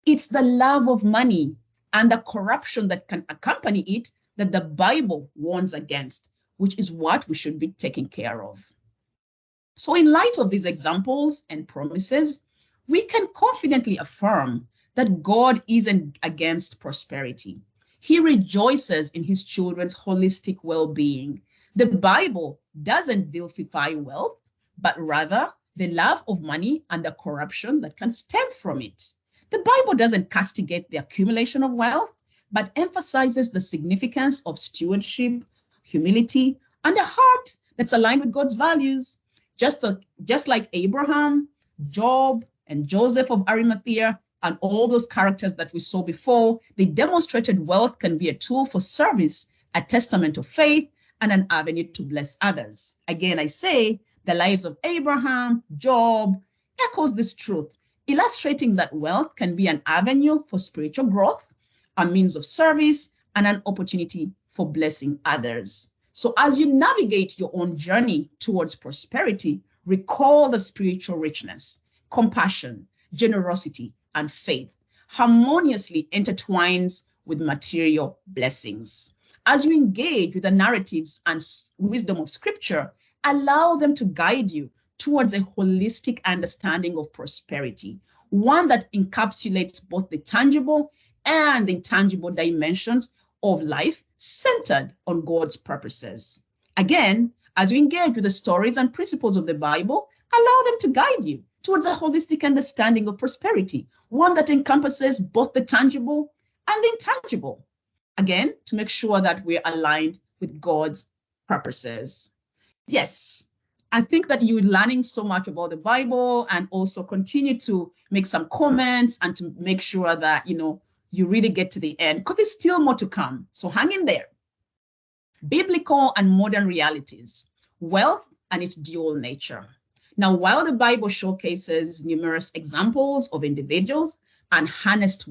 It's the love of money and the corruption that can accompany it that the Bible warns against, which is what we should be taking care of. So in light of these examples and promises, we can confidently affirm that God isn't against prosperity. He rejoices in his children's holistic well-being. The Bible doesn't vilify wealth, but rather the love of money and the corruption that can stem from it. The Bible doesn't castigate the accumulation of wealth, but emphasizes the significance of stewardship, humility, and a heart that's aligned with God's values. Just like Abraham, Job, and Joseph of Arimathea, and all those characters that we saw before, they demonstrated wealth can be a tool for service, a testament of faith, and an avenue to bless others. Again, I say the lives of Abraham, Job echoes this truth, illustrating that wealth can be an avenue for spiritual growth, a means of service, and an opportunity for blessing others. So as you navigate your own journey towards prosperity, recall the spiritual richness, compassion, generosity, and faith harmoniously intertwines with material blessings. As you engage with the narratives and wisdom of scripture, allow them to guide you towards a holistic understanding of prosperity, one that encapsulates both the tangible and the intangible dimensions of life centered on God's purposes. Again, as you engage with the stories and principles of the Bible, allow them to guide you towards a holistic understanding of prosperity, one that encompasses both the tangible and the intangible. Again, to make sure that we're aligned with God's purposes. Yes, I think that you're learning so much about the Bible, and also continue to make some comments and to make sure that, you really get to the end, because there's still more to come. So hang in there. Biblical and modern realities, wealth and its dual nature. Now, while the Bible showcases numerous examples of individuals who harnessed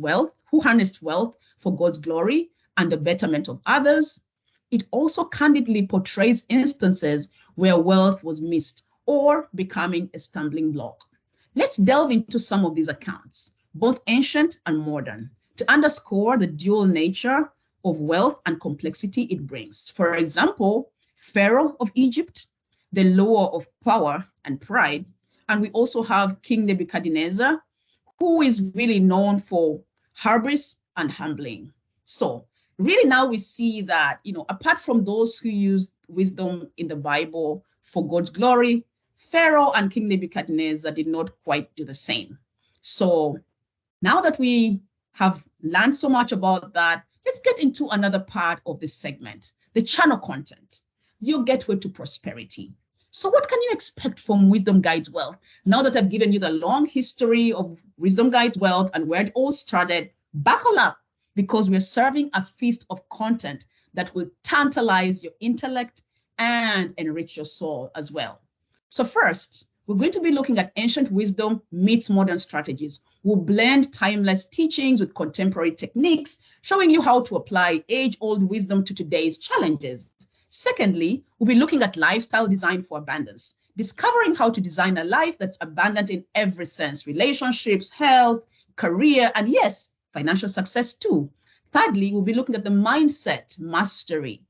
wealth for God's glory and the betterment of others, it also candidly portrays instances where wealth was missed or becoming a stumbling block. Let's delve into some of these accounts, both ancient and modern, to underscore the dual nature of wealth and complexity it brings. For example, Pharaoh of Egypt, the lure of power and pride. And we also have King Nebuchadnezzar, who is really known for hubris and humbling. So really now we see that, apart from those who used wisdom in the Bible for God's glory, Pharaoh and King Nebuchadnezzar did not quite do the same. So now that we have learned so much about that, let's get into another part of this segment, the channel content, your gateway to prosperity. So what can you expect from Wisdom Guides Wealth? Now that I've given you the long history of Wisdom Guides Wealth and where it all started, buckle up, because we're serving a feast of content that will tantalize your intellect and enrich your soul as well. So first, we're going to be looking at ancient wisdom meets modern strategies. We'll blend timeless teachings with contemporary techniques, showing you how to apply age-old wisdom to today's challenges. Secondly, we'll be looking at lifestyle design for abundance, discovering how to design a life that's abundant in every sense: relationships, health, career, and yes, financial success too. Thirdly, we'll be looking at the mindset mastery,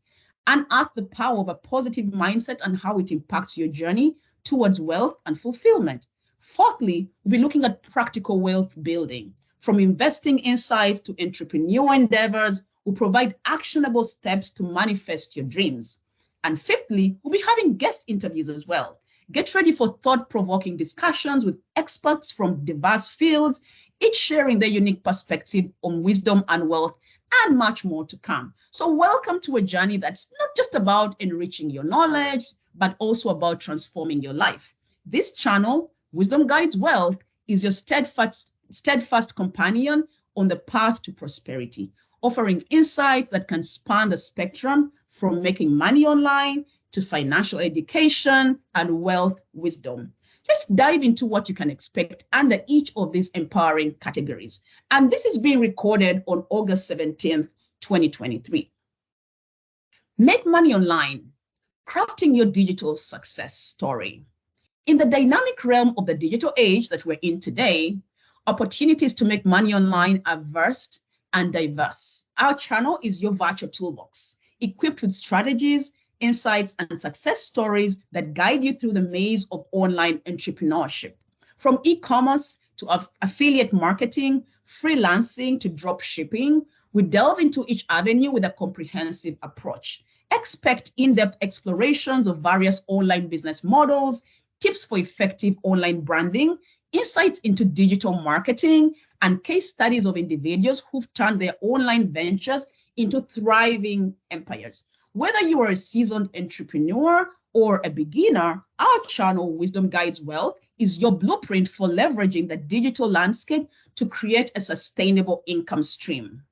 unearth the power of a positive mindset and how it impacts your journey towards wealth and fulfillment. Fourthly, we'll be looking at practical wealth building. From investing insights to entrepreneurial endeavors, we'll provide actionable steps to manifest your dreams. And fifthly, we'll be having guest interviews as well. Get ready for thought-provoking discussions with experts from diverse fields, each sharing their unique perspective on wisdom and wealth, and much more to come. So welcome to a journey that's not just about enriching your knowledge, but also about transforming your life. This channel, Wisdom Guides Wealth, is your steadfast companion on the path to prosperity, offering insights that can span the spectrum from making money online to financial education and wealth wisdom. Let's dive into what you can expect under each of these empowering categories. And this is being recorded on August 17th, 2023. Make money online, crafting your digital success story. In the dynamic realm of the digital age that we're in today, opportunities to make money online are vast and diverse. Our channel is your virtual toolbox, equipped with strategies, insights, and success stories that guide you through the maze of online entrepreneurship. From e-commerce to affiliate marketing, freelancing to drop shipping, we delve into each avenue with a comprehensive approach. Expect in-depth explorations of various online business models, tips for effective online branding, insights into digital marketing, and case studies of individuals who've turned their online ventures into thriving empires. Whether you are a seasoned entrepreneur or a beginner, our channel, Wisdom Guides Wealth, is your blueprint for leveraging the digital landscape to create a sustainable income stream.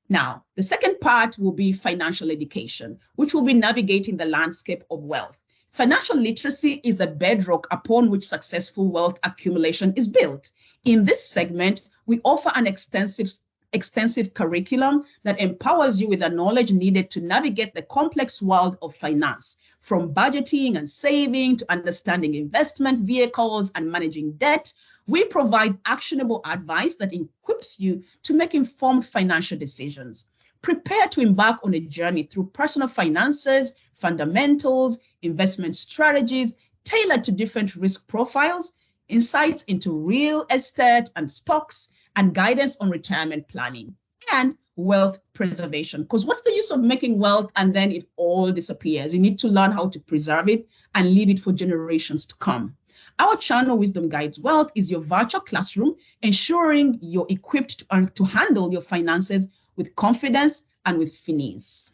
Now, the second part will be financial education, which will be navigating the landscape of wealth. Financial literacy is the bedrock upon which successful wealth accumulation is built. In this segment, we offer an extensive curriculum that empowers you with the knowledge needed to navigate the complex world of finance, from budgeting and saving to understanding investment vehicles and managing debt. We provide actionable advice that equips you to make informed financial decisions. Prepare to embark on a journey through personal finances, fundamentals, investment strategies tailored to different risk profiles, insights into real estate and stocks, and guidance on retirement planning and wealth preservation. Because what's the use of making wealth and then it all disappears? You need to learn how to preserve it and leave it for generations to come. Our channel, Wisdom Guides Wealth, is your virtual classroom, ensuring you're equipped to handle your finances with confidence and with finesse.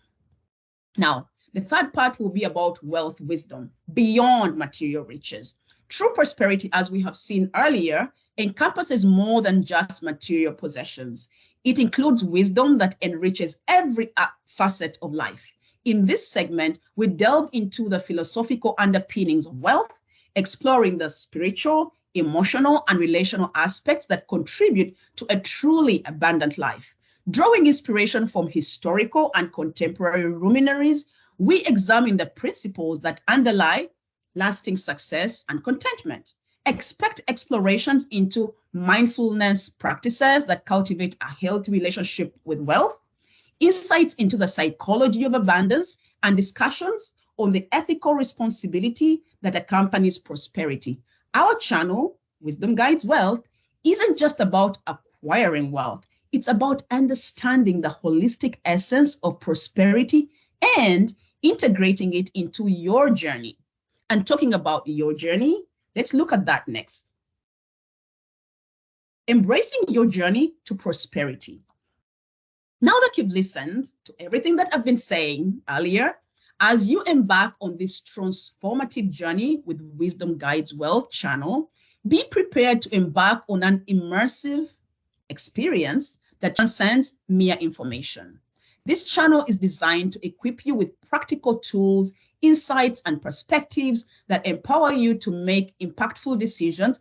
Now, the third part will be about wealth wisdom beyond material riches. True prosperity, as we have seen earlier, encompasses more than just material possessions. It includes wisdom that enriches every facet of life. In this segment, we delve into the philosophical underpinnings of wealth, exploring the spiritual, emotional, and relational aspects that contribute to a truly abundant life. Drawing inspiration from historical and contemporary luminaries, we examine the principles that underlie lasting success and contentment. Expect explorations into mindfulness practices that cultivate a healthy relationship with wealth, insights into the psychology of abundance, and discussions on the ethical responsibility that accompanies prosperity. Our channel, Wisdom Guides Wealth, isn't just about acquiring wealth. It's about understanding the holistic essence of prosperity and integrating it into your journey. And talking about your journey, let's look at that next. Embracing your journey to prosperity. Now that you've listened to everything that I've been saying earlier, as you embark on this transformative journey with Wisdom Guides Wealth channel, be prepared to embark on an immersive experience that transcends mere information. This channel is designed to equip you with practical tools, insights, and perspectives that empower you to make impactful decisions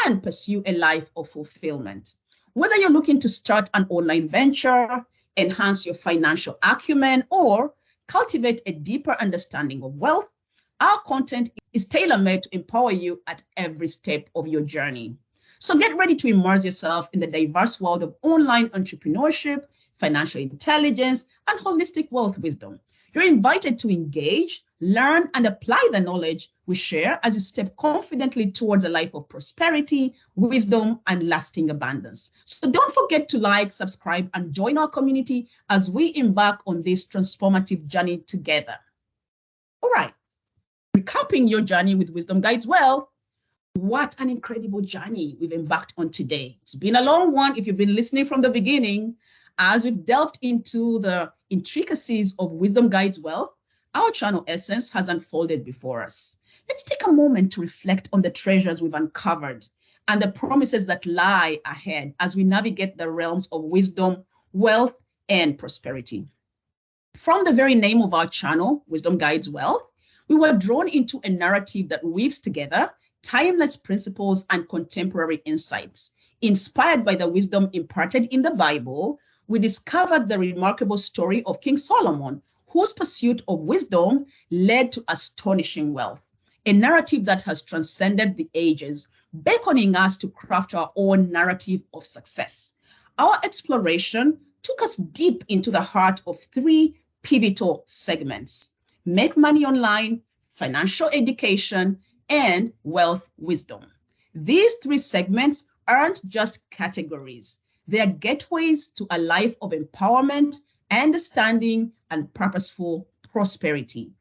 and pursue a life of fulfillment. Whether you're looking to start an online venture, enhance your financial acumen, or cultivate a deeper understanding of wealth, our content is tailor-made to empower you at every step of your journey. So get ready to immerse yourself in the diverse world of online entrepreneurship, financial intelligence, and holistic wealth wisdom. You're invited to engage, learn, and apply the knowledge we share as you step confidently towards a life of prosperity, wisdom, and lasting abundance. So don't forget to like, subscribe, and join our community as we embark on this transformative journey together. All right, recapping your journey with Wisdom Guides Wealth, what an incredible journey we've embarked on today. It's been a long one if you've been listening from the beginning. As we've delved into the intricacies of Wisdom Guides Wealth, our channel essence has unfolded before us. Let's take a moment to reflect on the treasures we've uncovered and the promises that lie ahead as we navigate the realms of wisdom, wealth, and prosperity. From the very name of our channel, Wisdom Guides Wealth, we were drawn into a narrative that weaves together timeless principles and contemporary insights. Inspired by the wisdom imparted in the Bible, we discovered the remarkable story of King Solomon, whose pursuit of wisdom led to astonishing wealth, a narrative that has transcended the ages, beckoning us to craft our own narrative of success. Our exploration took us deep into the heart of three pivotal segments: make money online, financial education, and wealth wisdom. These three segments aren't just categories. They are gateways to a life of empowerment, understanding, and purposeful prosperity.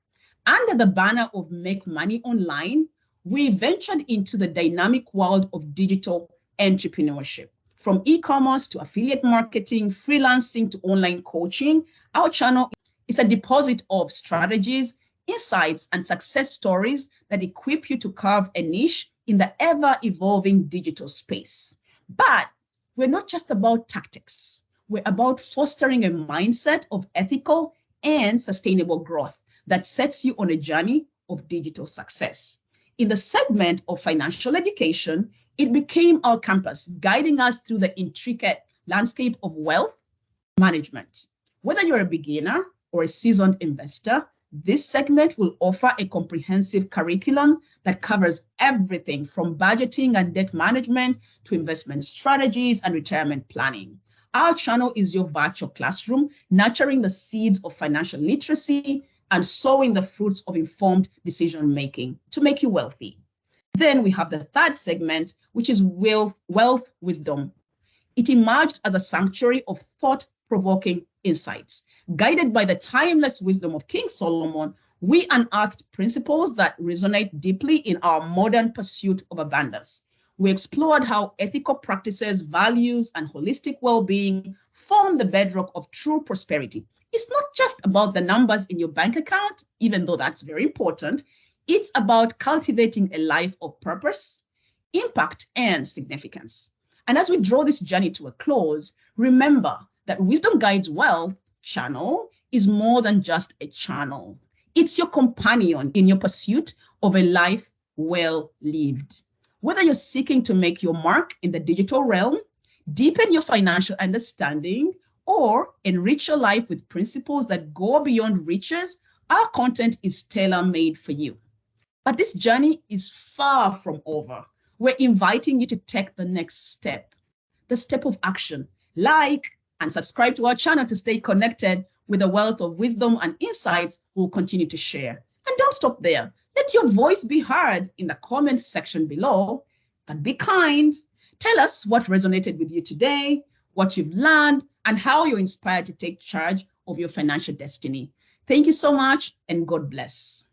Under the banner of Make Money Online, we ventured into the dynamic world of digital entrepreneurship. From e-commerce to affiliate marketing, freelancing to online coaching, our channel is a deposit of strategies, insights, and success stories that equip you to carve a niche in the ever-evolving digital space. But we're not just about tactics. We're about fostering a mindset of ethical and sustainable growth that sets you on a journey of digital success. In the segment of financial education, it became our compass, guiding us through the intricate landscape of wealth management. Whether you're a beginner or a seasoned investor, this segment will offer a comprehensive curriculum that covers everything from budgeting and debt management to investment strategies and retirement planning. Our channel is your virtual classroom, nurturing the seeds of financial literacy and sowing the fruits of informed decision-making to make you wealthy. Then we have the third segment, which is wealth wisdom. It emerged as a sanctuary of thought-provoking insights. Guided by the timeless wisdom of King Solomon, we unearthed principles that resonate deeply in our modern pursuit of abundance. We explored how ethical practices, values, and holistic well-being form the bedrock of true prosperity. It's not just about the numbers in your bank account, even though that's very important. It's about cultivating a life of purpose, impact, and significance. And as we draw this journey to a close, remember that Wisdom Guides Wealth channel is more than just a channel. It's your companion in your pursuit of a life well lived. Whether you're seeking to make your mark in the digital realm, deepen your financial understanding, or enrich your life with principles that go beyond riches, our content is tailor-made for you. But this journey is far from over. We're inviting you to take the next step, the step of action, like and subscribe to our channel to stay connected with the wealth of wisdom and insights we'll continue to share. And don't stop there. Let your voice be heard in the comments section below, but be kind. Tell us what resonated with you today, what you've learned, and how you're inspired to take charge of your financial destiny. Thank you so much, and God bless.